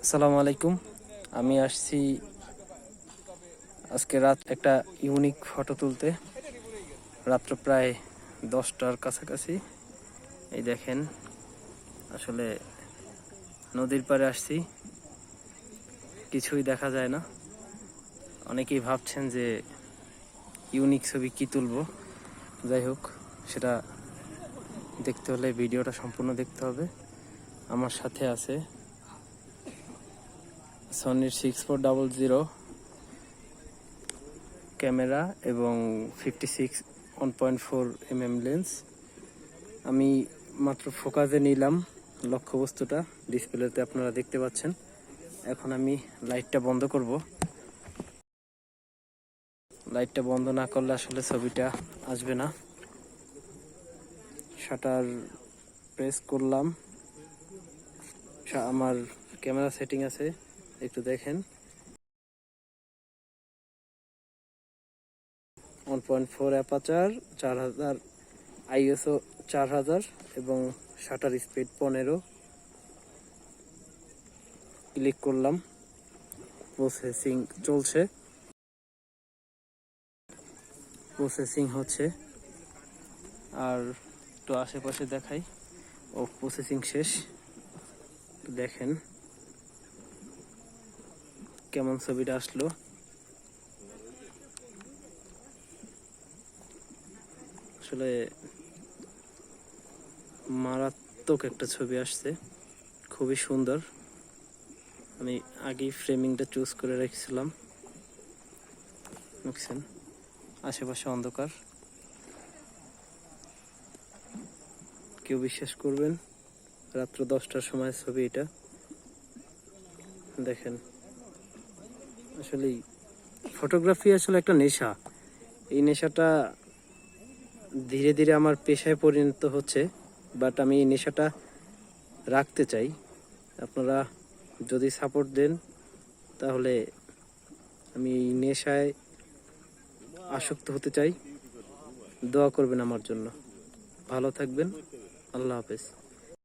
আসসালামু আলাইকুম। আমি আসছি আজকে রাত একটা ইউনিক ফটো তুলতে। রাত্র প্রায় 10টার কাছাকাছি। এই দেখেন, আসলে নদীর পাড়ে আসছি, কিছুই দেখা যায় না। অনেকেই ভাবছেন যে ইউনিক ছবি কি তুলবো। যাই হোক, সেটা দেখতে হলে ভিডিওটা সম্পূর্ণ দেখতে হবে। আমার সাথে আছে সনির 6400 ক্যামেরা এবং 56 1.4 mm লেন্স। আমি মাত্র ফোকাসে নিলাম লক্ষ্যবস্তুটা, ডিসপ্লেতে আপনারা দেখতে পাচ্ছেন। এখন আমি লাইটটা বন্ধ করব। লাইটটা বন্ধ না করলে আসলে ছবিটা আসবে না। শাটার প্রেস করলাম। আমার ক্যামেরা সেটিং আছে, একটু দেখেন। 1.4 অ্যাপাচার, 4000 আইএসও 4000 এবং শাটার স্পিড 15। ক্লিক করলাম, প্রসেসিং চলছে, প্রসেসিং হচ্ছে। আর একটু আশেপাশে দেখাই। ও প্রসেসিং শেষ। দেখেন কেমন ছবিটা আসলো। আসলে মারাত্মক একটা ছবি আসছে, খুবই সুন্দর। আমি আগেই ফ্রেমিংটা চুজ করে রেখেছিলাম। দেখছেন আশেপাশে অন্ধকার, কেউ বিশ্বাস করবেন, রাত্র 10টার সময় ছবি এটা। দেখেন, আসলে ফটোগ্রাফি আসলে একটা নেশা। এই নেশাটা ধীরে ধীরে আমার পেশায় পরিণত হচ্ছে, বাট আমি এই নেশাটা রাখতে চাই। আপনারা যদি সাপোর্ট দেন তাহলে আমি এই নেশায় আসক্ত হতে চাই। দোয়া করবেন আমার জন্য। ভালো থাকবেন। আল্লাহ হাফেজ।